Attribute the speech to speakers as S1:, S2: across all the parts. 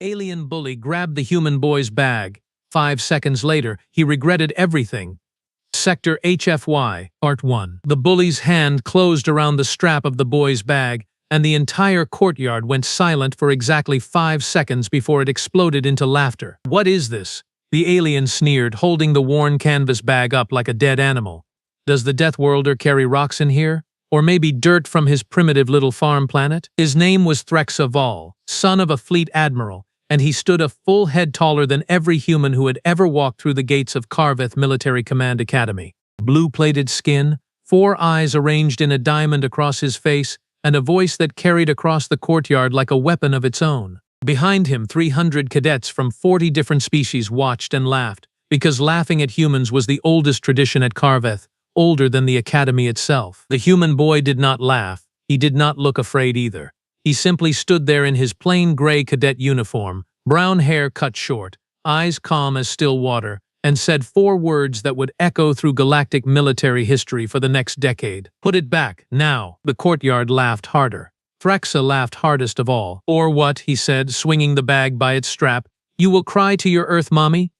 S1: Alien bully grabbed the human boy's bag. 5 seconds later, he regretted everything. Sector HFY, Part 1. The bully's hand closed around the strap of the boy's bag, and the entire courtyard went silent for exactly 5 seconds before it exploded into laughter. "What is this?" the alien sneered, holding the worn canvas bag up like a dead animal. "Does the Death Worlder carry rocks in here? Or maybe dirt from his primitive little farm planet?" His name was Threxa Vol, son of a fleet admiral, and he stood a full head taller than every human who had ever walked through the gates of Carveth Military Command Academy. Blue-plated skin, 4 eyes arranged in a diamond across his face, and a voice that carried across the courtyard like a weapon of its own. Behind him, 300 cadets from 40 different species watched and laughed, because laughing at humans was the oldest tradition at Carveth, older than the academy itself. The human boy did not laugh. He did not look afraid either. He simply stood there in his plain gray cadet uniform, brown hair cut short, eyes calm as still water, and said 4 words that would echo through galactic military history for the next decade. "Put it back, now." The courtyard laughed harder. Threxa laughed hardest of all. "Or what," he said, swinging the bag by its strap. "You will cry to your Earth mommy?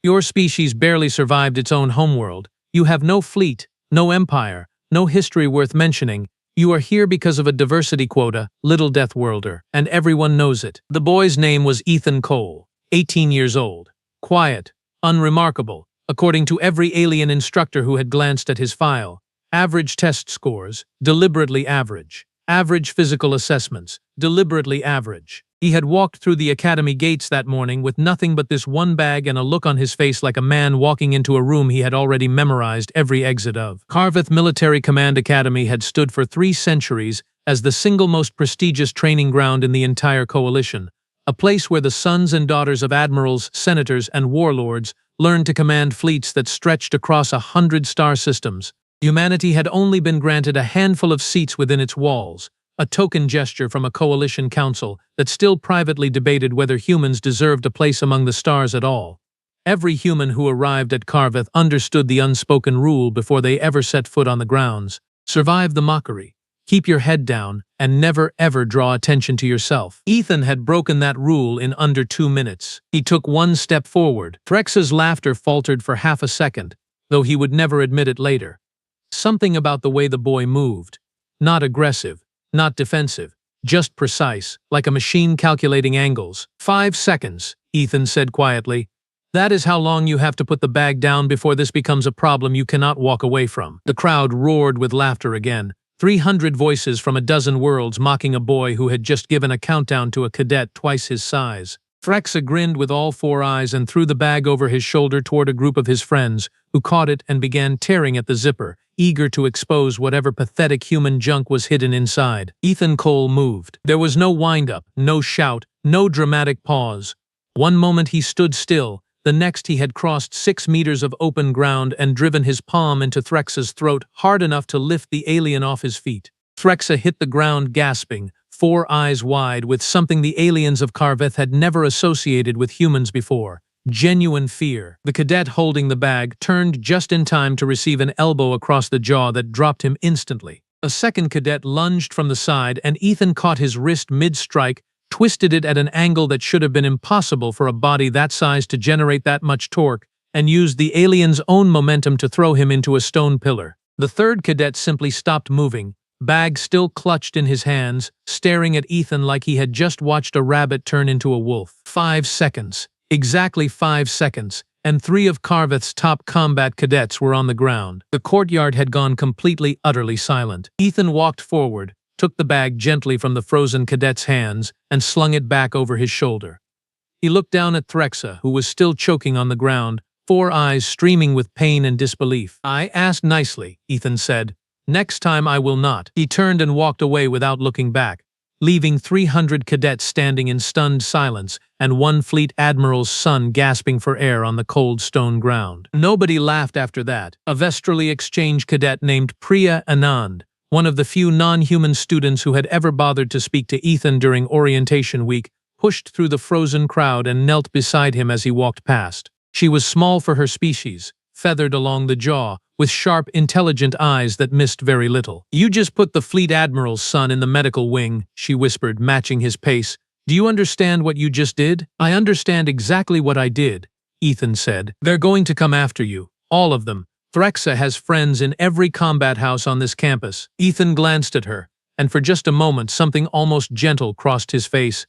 S1: Your species barely survived its own homeworld. You have no fleet, no empire, no history worth mentioning. You are here because of a diversity quota, little Death Worlder, and everyone knows it." The boy's name was Ethan Cole, 18 years old. Quiet, unremarkable, according to every alien instructor who had glanced at his file. Average test scores, deliberately average. Average physical assessments, deliberately average. He had walked through the academy gates that morning with nothing but this one bag and a look on his face like a man walking into a room he had already memorized every exit of. Carveth Military Command Academy had stood for 3 centuries as the single most prestigious training ground in the entire coalition, a place where the sons and daughters of admirals, senators, and warlords learned to command fleets that stretched across 100 star systems. Humanity had only been granted a handful of seats within its walls, a token gesture from a coalition council that still privately debated whether humans deserved a place among the stars at all. Every human who arrived at Carveth understood the unspoken rule before they ever set foot on the grounds. Survive the mockery, keep your head down, and never ever draw attention to yourself. Ethan had broken that rule in under 2 minutes. He took 1 step forward. Threxa's laughter faltered for half a second, though he would never admit it later. Something about the way the boy moved. Not aggressive, not defensive, just precise, like a machine calculating angles. 5 seconds, Ethan said quietly. That is how long you have to put the bag down before this becomes a problem you cannot walk away from. The crowd roared with laughter again. 300 voices from a dozen worlds mocking a boy who had just given a countdown to a cadet twice his size. Threxa grinned with all 4 eyes and threw the bag over his shoulder toward a group of his friends, who caught it and began tearing at the zipper, eager to expose whatever pathetic human junk was hidden inside. Ethan Cole moved. There was no wind-up, no shout, no dramatic pause. One moment he stood still, the next he had crossed 6 meters of open ground and driven his palm into Threxa's throat hard enough to lift the alien off his feet. Threxa hit the ground gasping, 4 eyes wide, with something the aliens of Carveth had never associated with humans before. Genuine fear. The cadet holding the bag turned just in time to receive an elbow across the jaw that dropped him instantly. A second cadet lunged from the side, and Ethan caught his wrist mid-strike, twisted it at an angle that should have been impossible for a body that size to generate that much torque, and used the alien's own momentum to throw him into a stone pillar. The third cadet simply stopped moving, bag still clutched in his hands, staring at Ethan like he had just watched a rabbit turn into a wolf. 5 seconds. Exactly 5 seconds, and 3 of Carveth's top combat cadets were on the ground. The courtyard had gone completely, utterly silent. Ethan walked forward, took the bag gently from the frozen cadet's hands, and slung it back over his shoulder. He looked down at Threxa, who was still choking on the ground, 4 eyes streaming with pain and disbelief. "I asked nicely," Ethan said. "Next time I will not." He turned and walked away without looking back, leaving 300 cadets standing in stunned silence and 1 fleet admiral's son gasping for air on the cold stone ground. Nobody laughed after that. A Vestrali exchange cadet named Priya Anand, one of the few non-human students who had ever bothered to speak to Ethan during orientation week, pushed through the frozen crowd and knelt beside him as he walked past. She was small for her species, feathered along the jaw, with sharp, intelligent eyes that missed very little. "You just put the fleet admiral's son in the medical wing," she whispered, matching his pace. Do you understand what you just did? I understand exactly what I did, Ethan said. They're going to come after you. All of them. Threxa has friends in every combat house on this campus. Ethan glanced at her, and for just a moment something almost gentle crossed his face.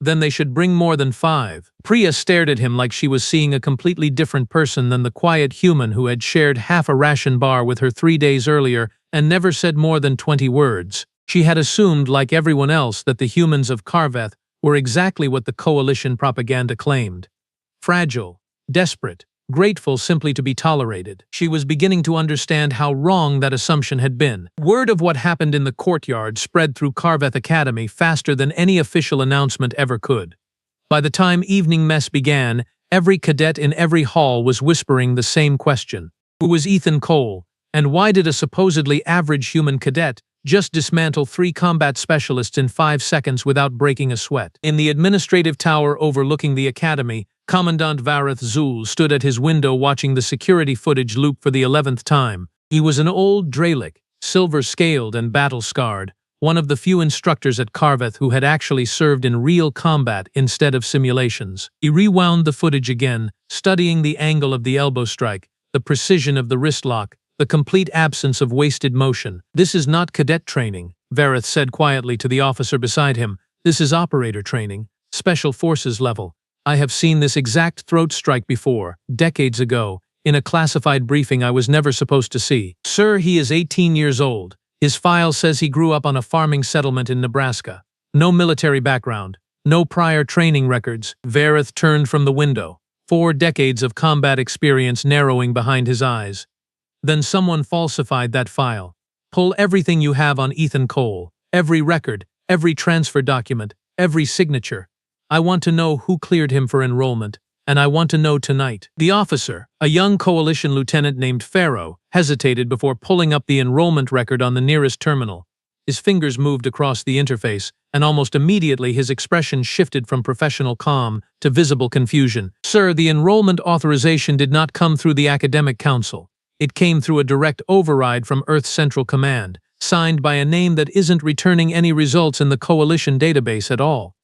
S1: Then they should bring more than 5. Priya stared at him like she was seeing a completely different person than the quiet human who had shared half a ration bar with her 3 days earlier and never said more than 20 words. She had assumed, like everyone else, that the humans of Carveth were exactly what the coalition propaganda claimed. Fragile, desperate, grateful simply to be tolerated. She was beginning to understand how wrong that assumption had been. Word of what happened in the courtyard spread through Carveth Academy faster than any official announcement ever could. By the time evening mess began, every cadet in every hall was whispering the same question. Who was Ethan Cole, and why did a supposedly average human cadet just dismantle 3 combat specialists in 5 seconds without breaking a sweat? In the administrative tower overlooking the academy, Commandant Vareth Zul stood at his window watching the security footage loop for the 11th time. He was an old Dralic, silver-scaled and battle-scarred, one of the few instructors at Carveth who had actually served in real combat instead of simulations. He rewound the footage again, studying the angle of the elbow strike, the precision of the wrist lock, the complete absence of wasted motion. This is not cadet training, Vareth said quietly to the officer beside him. This is operator training, special forces level. I have seen this exact throat strike before, decades ago, in a classified briefing I was never supposed to see. Sir, he is 18 years old. His file says he grew up on a farming settlement in Nebraska. No military background, no prior training records. Vareth turned from the window, 4 decades of combat experience narrowing behind his eyes. Then someone falsified that file. Pull everything you have on Ethan Cole, every record, every transfer document, every signature. I want to know who cleared him for enrollment, and I want to know tonight. The officer, a young coalition lieutenant named Pharaoh, hesitated before pulling up the enrollment record on the nearest terminal. His fingers moved across the interface, and almost immediately his expression shifted from professional calm to visible confusion. Sir, the enrollment authorization did not come through the Academic Council. It came through a direct override from Earth Central Command, signed by a name that isn't returning any results in the coalition database at all.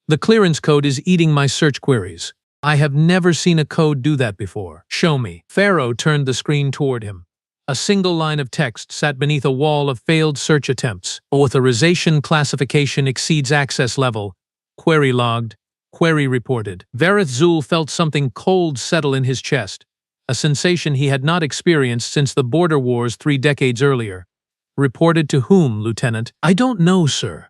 S1: The clearance code is eating my search queries. I have never seen a code do that before. Show me. Pharaoh turned the screen toward him. A single line of text sat beneath a wall of failed search attempts. Authorization classification exceeds access level. Query logged. Query reported. Vareth Zul felt something cold settle in his chest, a sensation he had not experienced since the border wars 3 decades earlier. Reported to whom, Lieutenant? I don't know, sir.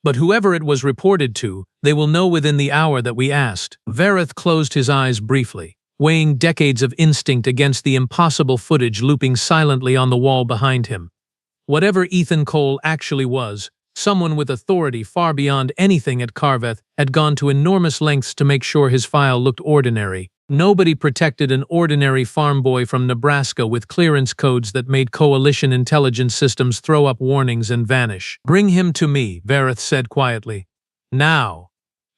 S1: But whoever it was reported to, they will know within the hour that we asked. Vareth closed his eyes briefly, weighing decades of instinct against the impossible footage looping silently on the wall behind him. Whatever Ethan Cole actually was, someone with authority far beyond anything at Carveth had gone to enormous lengths to make sure his file looked ordinary. Nobody protected an ordinary farm boy from Nebraska with clearance codes that made coalition intelligence systems throw up warnings and vanish. Bring him to me, Vareth said quietly. Now.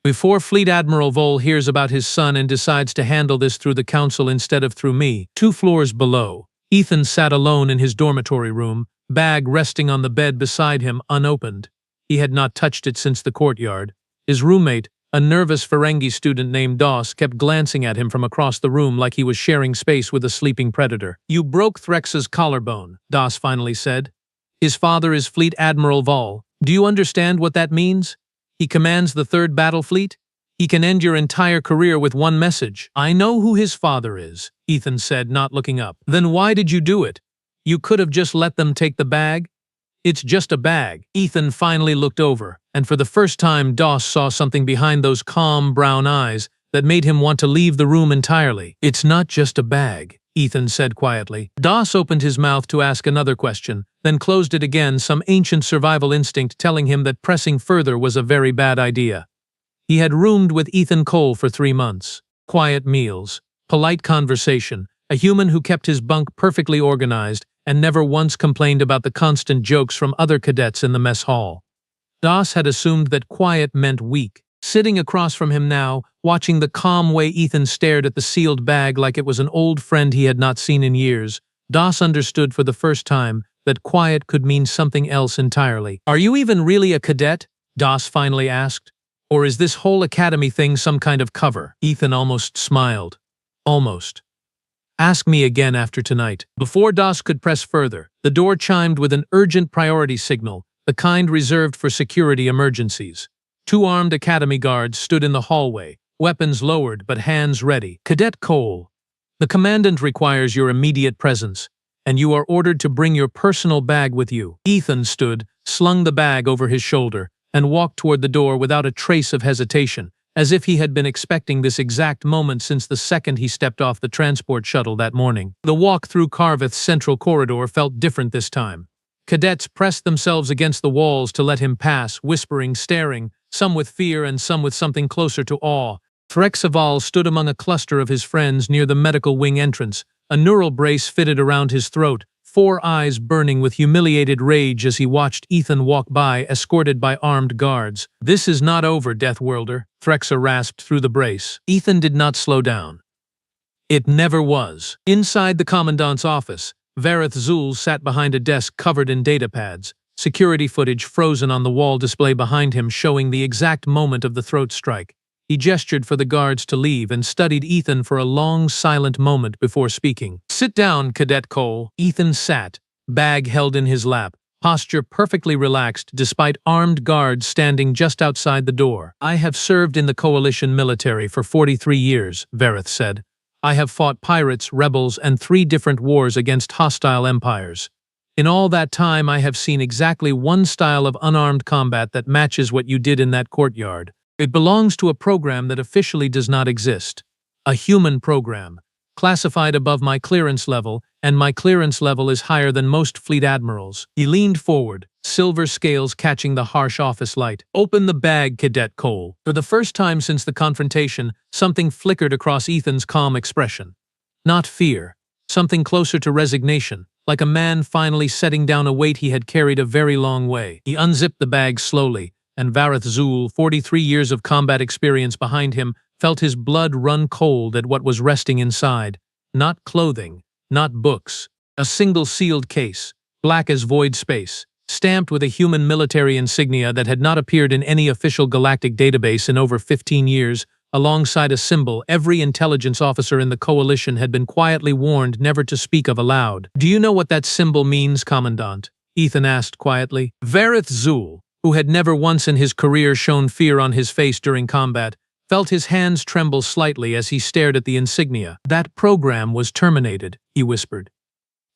S1: Before Fleet Admiral Vol hears about his son and decides to handle this through the council instead of through me. 2 floors below, Ethan sat alone in his dormitory room, bag resting on the bed beside him unopened. He had not touched it since the courtyard. His roommate, a nervous Ferengi student named Doss, kept glancing at him from across the room like he was sharing space with a sleeping predator. You broke Threxa's collarbone, Doss finally said. His father is Fleet Admiral Vol. Do you understand what that means? He commands the 3rd Battle Fleet. He can end your entire career with one message. I know who his father is, Ethan said, not looking up. Then why did you do it? You could have just let them take the bag. It's just a bag. Ethan finally looked over, and for the first time Doss saw something behind those calm brown eyes that made him want to leave the room entirely. It's not just a bag, Ethan said quietly. Doss opened his mouth to ask another question, then closed it again, some ancient survival instinct telling him that pressing further was a very bad idea. He had roomed with Ethan Cole for 3 months. Quiet meals, polite conversation, a human who kept his bunk perfectly organized and never once complained about the constant jokes from other cadets in the mess hall. Doss had assumed that quiet meant weak. Sitting across from him now, watching the calm way Ethan stared at the sealed bag like it was an old friend he had not seen in years, Doss understood for the first time that quiet could mean something else entirely. Are you even really a cadet? Doss finally asked. Or is this whole academy thing some kind of cover? Ethan almost smiled. Almost. Ask me again after tonight. Before Das could press further, the door chimed with an urgent priority signal, the kind reserved for security emergencies. 2 armed academy guards stood in the hallway, weapons lowered but hands ready. Cadet Cole, the commandant requires your immediate presence, and you are ordered to bring your personal bag with you. Ethan stood, slung the bag over his shoulder, and walked toward the door without a trace of hesitation, as if he had been expecting this exact moment since the second he stepped off the transport shuttle that morning. The walk through Carveth's central corridor felt different this time. Cadets pressed themselves against the walls to let him pass, whispering, staring, some with fear and some with something closer to awe. Threxaval stood among a cluster of his friends near the medical wing entrance, a neural brace fitted around his throat, 4 eyes burning with humiliated rage as he watched Ethan walk by, escorted by armed guards. "This is not over, Deathworlder," Threxa rasped through the brace. Ethan did not slow down. It never was. Inside the Commandant's office, Vareth Zul sat behind a desk covered in datapads, security footage frozen on the wall display behind him showing the exact moment of the throat strike. He gestured for the guards to leave and studied Ethan for a long, silent moment before speaking. "Sit down, Cadet Cole." Ethan sat, bag held in his lap, posture perfectly relaxed despite armed guards standing just outside the door. "I have served in the coalition military for 43 years, Vareth said. I have fought pirates, rebels, and 3 different wars against hostile empires. In all that time, I have seen exactly one style of unarmed combat that matches what you did in that courtyard. It belongs to a program that officially does not exist. A human program, classified above my clearance level, and my clearance level is higher than most fleet admirals." He leaned forward, silver scales catching the harsh office light. "Open the bag, Cadet Cole." For the first time since the confrontation, something flickered across Ethan's calm expression. Not fear, something closer to resignation, like a man finally setting down a weight he had carried a very long way. He unzipped the bag slowly, and Vareth Zul, 43 years of combat experience behind him, felt his blood run cold at what was resting inside. Not clothing, not books. A single sealed case, black as void space, stamped with a human military insignia that had not appeared in any official galactic database in over 15 years, alongside a symbol every intelligence officer in the coalition had been quietly warned never to speak of aloud. "Do you know what that symbol means, Commandant?" Ethan asked quietly. Vareth Zul, who had never once in his career shown fear on his face during combat, felt his hands tremble slightly as he stared at the insignia. "That program was terminated," he whispered.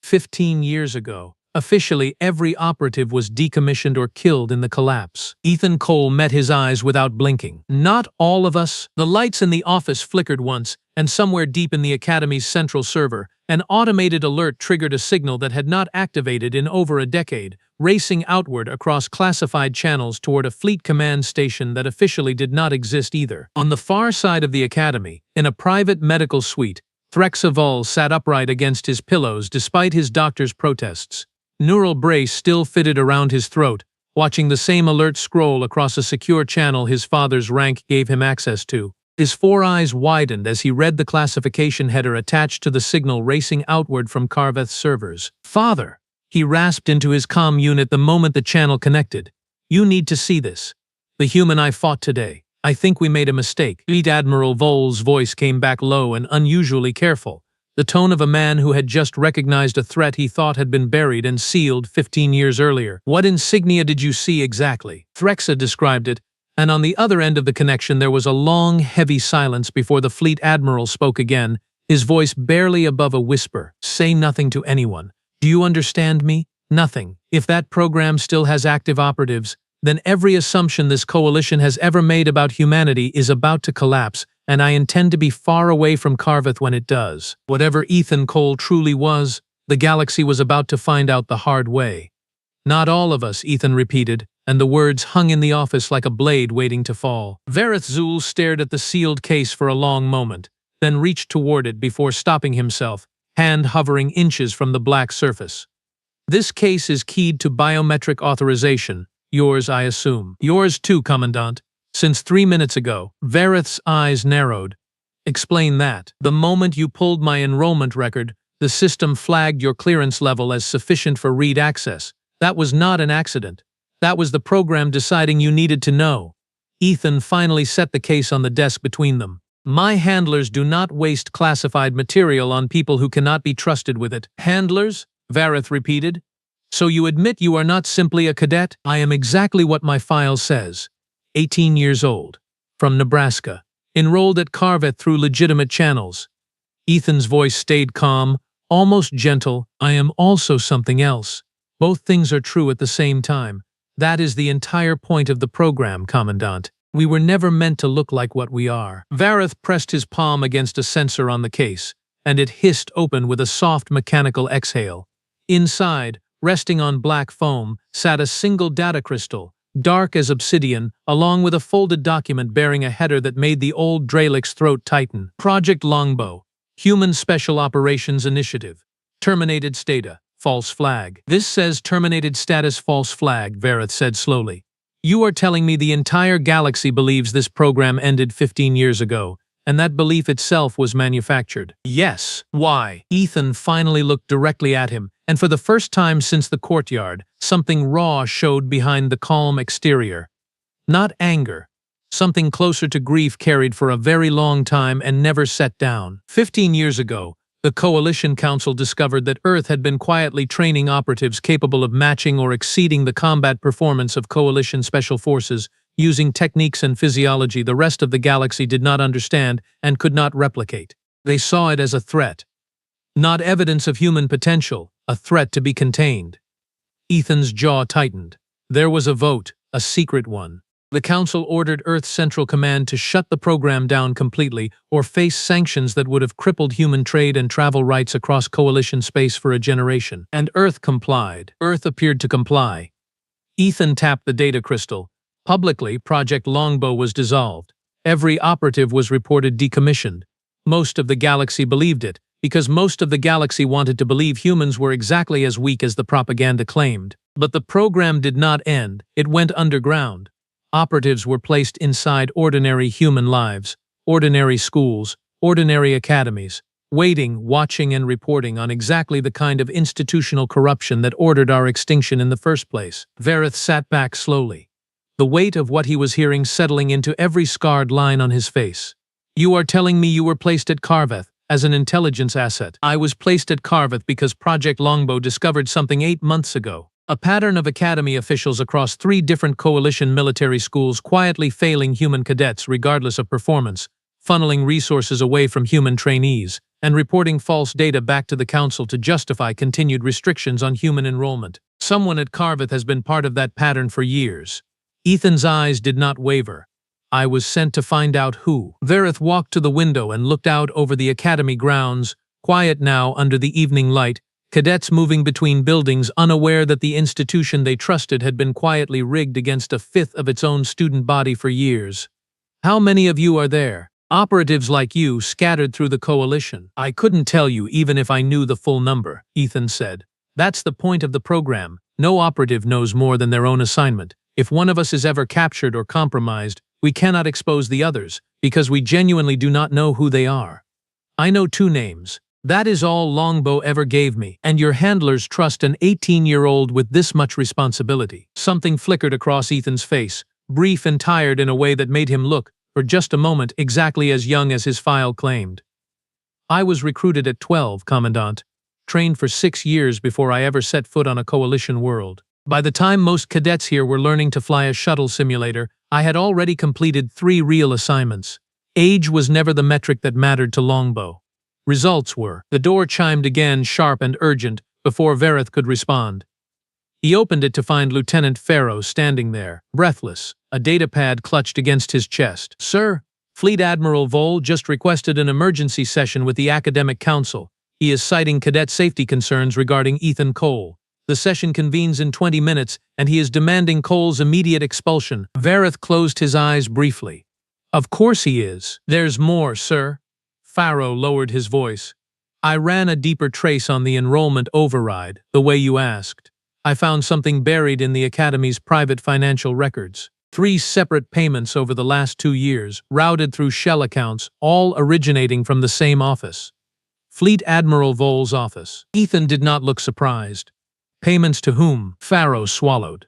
S1: 15 years ago. Officially, every operative was decommissioned or killed in the collapse. Ethan Cole met his eyes without blinking. "Not all of us." The lights in the office flickered once, and somewhere deep in the Academy's central server, an automated alert triggered a signal that had not activated in over a decade, racing outward across classified channels toward a fleet command station that officially did not exist either. On the far side of the Academy, in a private medical suite, Threxaval sat upright against his pillows despite his doctor's protests. Neural brace still fitted around his throat, watching the same alert scroll across a secure channel his father's rank gave him access to. His 4 eyes widened as he read the classification header attached to the signal racing outward from Carveth's servers. "Father!" He rasped into his comm unit the moment the channel connected. "You need to see this. The human I fought today. I think we made a mistake." Fleet Admiral Vol's voice came back low and unusually careful, the tone of a man who had just recognized a threat he thought had been buried and sealed 15 years earlier. "What insignia did you see exactly?" Threxa described it, and on the other end of the connection there was a long, heavy silence before the Fleet Admiral spoke again, his voice barely above a whisper. "Say nothing to anyone. Do you understand me? Nothing. If that program still has active operatives, then every assumption this coalition has ever made about humanity is about to collapse, and I intend to be far away from Carveth when it does." Whatever Ethan Cole truly was, the galaxy was about to find out the hard way. "Not all of us," Ethan repeated, and the words hung in the office like a blade waiting to fall. Vareth Zul stared at the sealed case for a long moment, then reached toward it before stopping himself, hand hovering inches from the black surface. "This case is keyed to biometric authorization. Yours, I assume." "Yours too, Commandant. Since 3 minutes ago." Vareth's eyes narrowed. "Explain that." "The moment you pulled my enrollment record, the system flagged your clearance level as sufficient for read access. That was not an accident. That was the program deciding you needed to know." Ethan finally set the case on the desk between them. My handlers do not waste classified material on people who cannot be trusted with it. Handlers? Vareth repeated. So you admit you are not simply a cadet? I am exactly what my file says. 18 years old. From Nebraska. Enrolled at Carveth through legitimate channels. Ethan's voice stayed calm, almost gentle. I am also something else. Both things are true at the same time. That is the entire point of the program, Commandant. We were never meant to look like what we are. Vareth pressed his palm against a sensor on the case, and it hissed open with a soft mechanical exhale. Inside, resting on black foam, sat a single data crystal, dark as obsidian, along with a folded document bearing a header that made the old Draelic's throat tighten. Project Longbow. Human Special Operations Initiative. Terminated Stata. False flag. This says terminated status false flag, Vareth said slowly. You are telling me the entire galaxy believes this program ended 15 years ago, and that belief itself was manufactured. Yes. Why? Ethan finally looked directly at him, and for the first time since the courtyard, something raw showed behind the calm exterior. Not anger. Something closer to grief carried for a very long time and never set down. 15 years ago, the Coalition Council discovered that Earth had been quietly training operatives capable of matching or exceeding the combat performance of Coalition Special Forces using techniques and physiology the rest of the galaxy did not understand and could not replicate. They saw it as a threat. Not evidence of human potential, a threat to be contained. Ethan's jaw tightened. There was a vote, a secret one. The Council ordered Earth Central Command to shut the program down completely or face sanctions that would have crippled human trade and travel rights across Coalition space for a generation. And Earth complied. Earth appeared to comply. Ethan tapped the data crystal. Publicly, Project Longbow was dissolved. Every operative was reported decommissioned. Most of the galaxy believed it, because most of the galaxy wanted to believe humans were exactly as weak as the propaganda claimed. But the program did not end. It went underground. Operatives were placed inside ordinary human lives, ordinary schools, ordinary academies, waiting, watching, and reporting on exactly the kind of institutional corruption that ordered our extinction in the first place. Vareth sat back slowly, the weight of what he was hearing settling into every scarred line on his face. You are telling me you were placed at Carveth as an intelligence asset. I was placed at Carveth because Project Longbow discovered something 8 months ago. A pattern of academy officials across 3 different coalition military schools quietly failing human cadets regardless of performance, funneling resources away from human trainees, and reporting false data back to the Council to justify continued restrictions on human enrollment. Someone at Carveth has been part of that pattern for years. Ethan's eyes did not waver. I was sent to find out who. Vareth walked to the window and looked out over the academy grounds, quiet now under the evening light, cadets moving between buildings unaware that the institution they trusted had been quietly rigged against a fifth of its own student body for years. How many of you are there? Operatives like you scattered through the coalition. I couldn't tell you even if I knew the full number, Ethan said. That's the point of the program. No operative knows more than their own assignment. If one of us is ever captured or compromised, we cannot expose the others, because we genuinely do not know who they are. I know 2 names. That is all Longbow ever gave me, and your handlers trust an 18-year-old with this much responsibility. Something flickered across Ethan's face, brief and tired in a way that made him look, for just a moment, exactly as young as his file claimed. I was recruited at 12, Commandant, trained for 6 years before I ever set foot on a coalition world. By the time most cadets here were learning to fly a shuttle simulator, I had already completed 3 real assignments. Age was never the metric that mattered to Longbow. Results were. The door chimed again, sharp and urgent, before Vareth could respond. He opened it to find Lieutenant Farrow standing there, breathless, a datapad clutched against his chest. Sir, Fleet Admiral Vole just requested an emergency session with the Academic Council. He is citing cadet safety concerns regarding Ethan Cole. The session convenes in 20 minutes, and he is demanding Cole's immediate expulsion. Vareth closed his eyes briefly. Of course he is. There's more, sir. Farrow lowered his voice. I ran a deeper trace on the enrollment override, the way you asked. I found something buried in the Academy's private financial records. 3 separate payments over the last 2 years, routed through shell accounts, all originating from the same office. Fleet Admiral Vole's office. Ethan did not look surprised. Payments to whom? Farrow swallowed.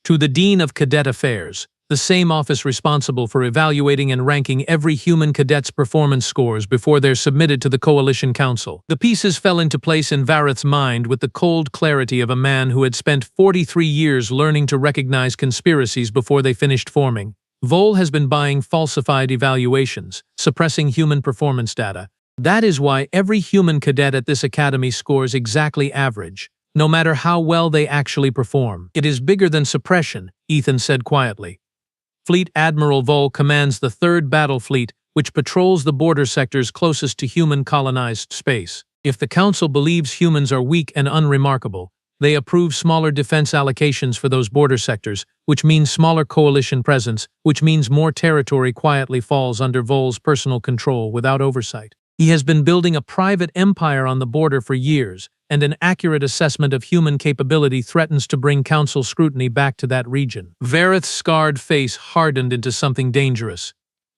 S1: To the Dean of Cadet Affairs, the same office responsible for evaluating and ranking every human cadet's performance scores before they're submitted to the Coalition Council. The pieces fell into place in Vareth's mind with the cold clarity of a man who had spent 43 years learning to recognize conspiracies before they finished forming. Vol has been buying falsified evaluations, suppressing human performance data. That is why every human cadet at this academy scores exactly average, no matter how well they actually perform. It is bigger than suppression, Ethan said quietly. Fleet Admiral Vol commands the 3rd Battle Fleet, which patrols the border sectors closest to human-colonized space. If the Council believes humans are weak and unremarkable, they approve smaller defense allocations for those border sectors, which means smaller coalition presence, which means more territory quietly falls under Vol's personal control without oversight. He has been building a private empire on the border for years, and an accurate assessment of human capability threatens to bring Council scrutiny back to that region. Vareth's scarred face hardened into something dangerous.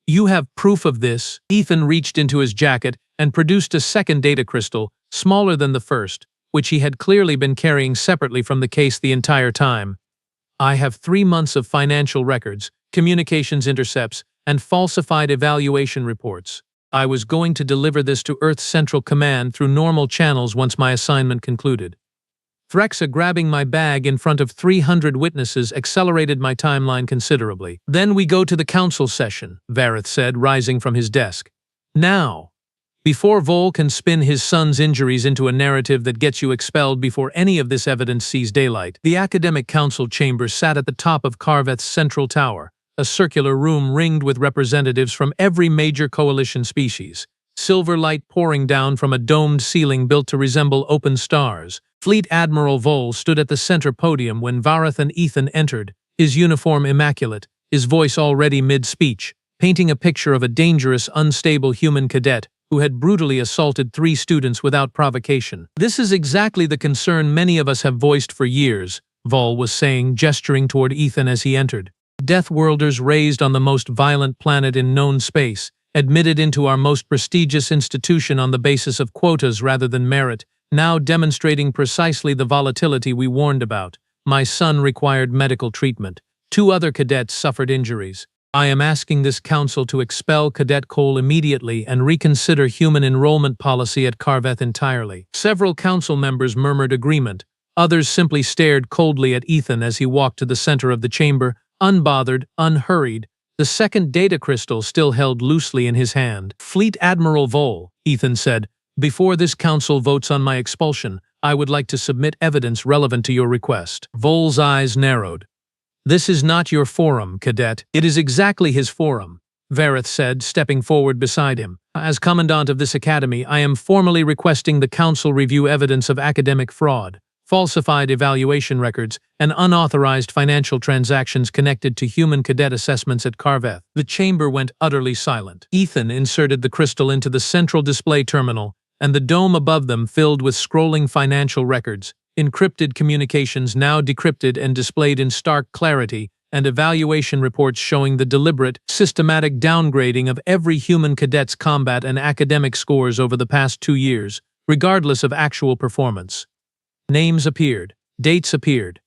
S1: You have proof of this? Ethan reached into his jacket and produced a second data crystal, smaller than the first, which he had clearly been carrying separately from the case the entire time. I have 3 months of financial records, communications intercepts, and falsified evaluation reports. I was going to deliver this to Earth's Central Command through normal channels once my assignment concluded. Threxa grabbing my bag in front of 300 witnesses accelerated my timeline considerably. Then we go to the council session, Vareth said, rising from his desk. Now, before Vol can spin his son's injuries into a narrative that gets you expelled before any of this evidence sees daylight, the academic council chamber sat at the top of Carveth's central tower, a circular room ringed with representatives from every major coalition species, silver light pouring down from a domed ceiling built to resemble open stars. Fleet Admiral Vol stood at the center podium when Vareth and Ethan entered, his uniform immaculate, his voice already mid-speech, painting a picture of a dangerous, unstable human cadet who had brutally assaulted 3 students without provocation. This is exactly the concern many of us have voiced for years, Vol was saying, gesturing toward Ethan as he entered. Deathworlders raised on the most violent planet in known space, admitted into our most prestigious institution on the basis of quotas rather than merit, now demonstrating precisely the volatility we warned about. My son required medical treatment. 2 other cadets suffered injuries. I am asking this council to expel Cadet Cole immediately and reconsider human enrollment policy at Carveth entirely. Several council members murmured agreement. Others simply stared coldly at Ethan as he walked to the center of the chamber, unbothered, unhurried, the second data crystal still held loosely in his hand. Fleet Admiral Vol, Ethan said, before this council votes on my expulsion, I would like to submit evidence relevant to your request. Vol's eyes narrowed. This is not your forum, cadet. It is exactly his forum, Vareth said, stepping forward beside him. As commandant of this academy, I am formally requesting the council review evidence of academic fraud, falsified evaluation records, and unauthorized financial transactions connected to human cadet assessments at Carveth. The chamber went utterly silent. Ethan inserted the crystal into the central display terminal, and the dome above them filled with scrolling financial records, encrypted communications now decrypted and displayed in stark clarity, and evaluation reports showing the deliberate, systematic downgrading of every human cadet's combat and academic scores over the past 2 years, regardless of actual performance. Names appeared, dates appeared,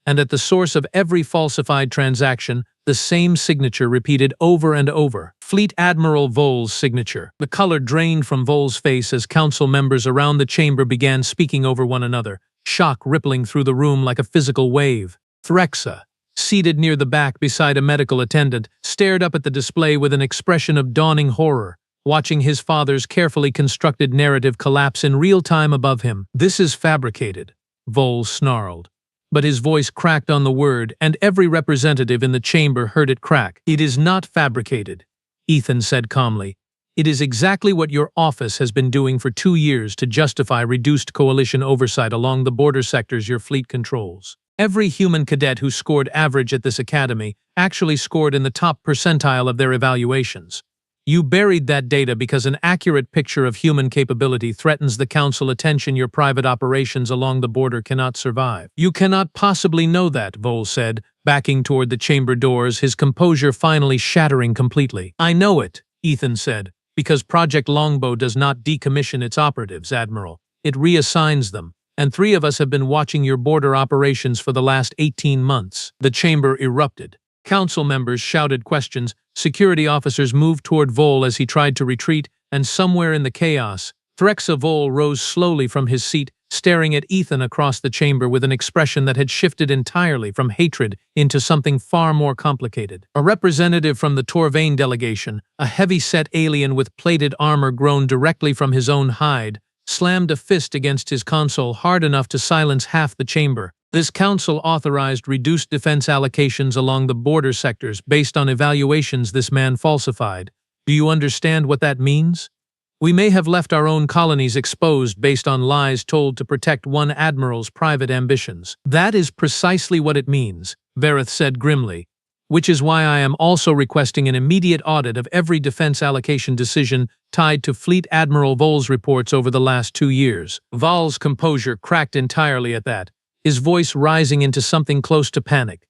S1: and at the source of every falsified transaction, the same signature repeated over and over. Fleet Admiral Vol's signature. The color drained from Vol's face as council members around the chamber began speaking over one another, shock rippling through the room like a physical wave. Threxa, seated near the back beside a medical attendant, stared up at the display with an expression of dawning horror, watching his father's carefully constructed narrative collapse in real time above him. This is fabricated, Vol snarled. But his voice cracked on the word, and every representative in the chamber heard it crack. It is not fabricated, Ethan said calmly. It is exactly what your office has been doing for 2 years to justify reduced coalition oversight along the border sectors your fleet controls. Every human cadet who scored average at this academy actually scored in the top percentile of their evaluations. You buried that data because an accurate picture of human capability threatens the council attention your private operations along the border cannot survive. You cannot possibly know that, Vol said, backing toward the chamber doors, his composure finally shattering completely. I know it, Ethan said, because Project Longbow does not decommission its operatives, Admiral. It reassigns them, and 3 of us have been watching your border operations for the last 18 months. The chamber erupted. Council members shouted questions, security officers moved toward Vol as he tried to retreat, and somewhere in the chaos, Threxa Vol rose slowly from his seat, staring at Ethan across the chamber with an expression that had shifted entirely from hatred into something far more complicated. A representative from the Torvain delegation, a heavy-set alien with plated armor grown directly from his own hide, slammed a fist against his console hard enough to silence half the chamber. This council authorized reduced defense allocations along the border sectors based on evaluations this man falsified. Do you understand what that means? We may have left our own colonies exposed based on lies told to protect one admiral's private ambitions. That is precisely what it means, Vareth said grimly, which is why I am also requesting an immediate audit of every defense allocation decision tied to Fleet Admiral Vol's reports over the last 2 years. Vol's composure cracked entirely at that, his voice rising into something close to panic.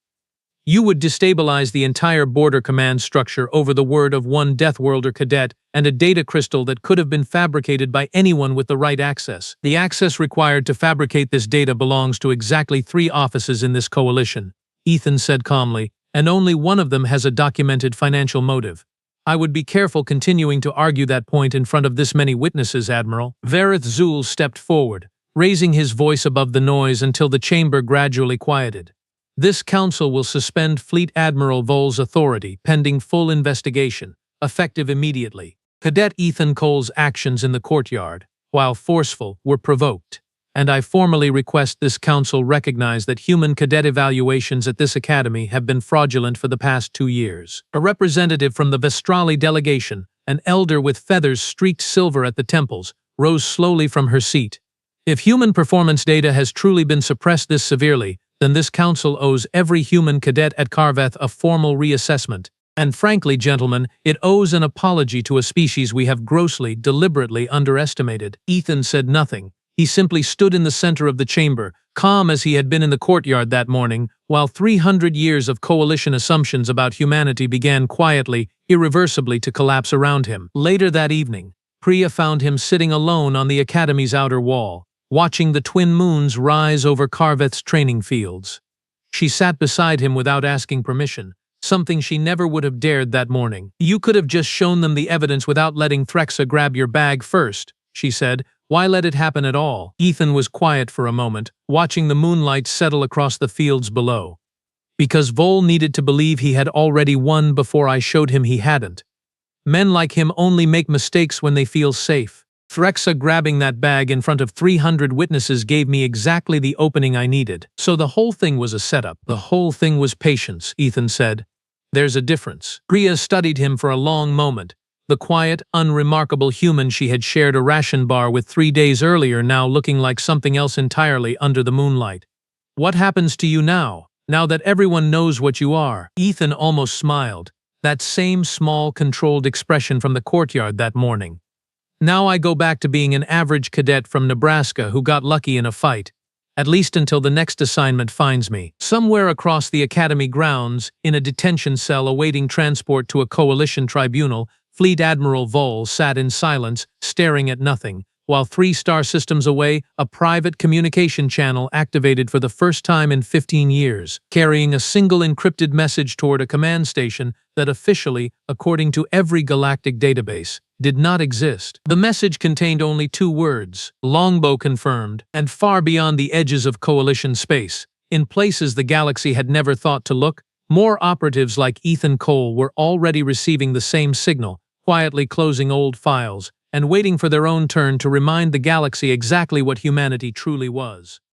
S1: You would destabilize the entire border command structure over the word of one Deathworlder cadet and a data crystal that could have been fabricated by anyone with the right access. The access required to fabricate this data belongs to exactly 3 offices in this coalition, Ethan said calmly, and only one of them has a documented financial motive. I would be careful continuing to argue that point in front of this many witnesses, Admiral. Vareth Zul stepped forward, raising his voice above the noise until the chamber gradually quieted. This council will suspend Fleet Admiral Vol's authority pending full investigation, effective immediately. Cadet Ethan Cole's actions in the courtyard, while forceful, were provoked, and I formally request this council recognize that human cadet evaluations at this academy have been fraudulent for the past 2 years. A representative from the Vestrali delegation, an elder with feathers streaked silver at the temples, rose slowly from her seat. If human performance data has truly been suppressed this severely, then this council owes every human cadet at Carveth a formal reassessment. And frankly, gentlemen, it owes an apology to a species we have grossly, deliberately underestimated. Ethan said nothing. He simply stood in the center of the chamber, calm as he had been in the courtyard that morning, while 300 years of coalition assumptions about humanity began quietly, irreversibly to collapse around him. Later that evening, Priya found him sitting alone on the academy's outer wall, watching the twin moons rise over Carveth's training fields. She sat beside him without asking permission, something she never would have dared that morning. You could have just shown them the evidence without letting Threxa grab your bag first, she said. Why let it happen at all? Ethan was quiet for a moment, watching the moonlight settle across the fields below. Because Vol needed to believe he had already won before I showed him he hadn't. Men like him only make mistakes when they feel safe. Threxa grabbing that bag in front of 300 witnesses gave me exactly the opening I needed. So the whole thing was a setup. The whole thing was patience, Ethan said. There's a difference. Priya studied him for a long moment. The quiet, unremarkable human she had shared a ration bar with 3 days earlier now looking like something else entirely under the moonlight. What happens to you now that everyone knows what you are? Ethan almost smiled. That same small, controlled expression from the courtyard that morning. Now I go back to being an average cadet from Nebraska who got lucky in a fight, at least until the next assignment finds me. Somewhere across the academy grounds, in a detention cell awaiting transport to a coalition tribunal, Fleet Admiral Vol sat in silence, staring at nothing, while 3 star systems away, a private communication channel activated for the first time in 15 years, carrying a single encrypted message toward a command station that officially, according to every galactic database, did not exist. The message contained only 2 words, Longbow confirmed, and far beyond the edges of coalition space, in places the galaxy had never thought to look, more operatives like Ethan Cole were already receiving the same signal, quietly closing old files, and waiting for their own turn to remind the galaxy exactly what humanity truly was.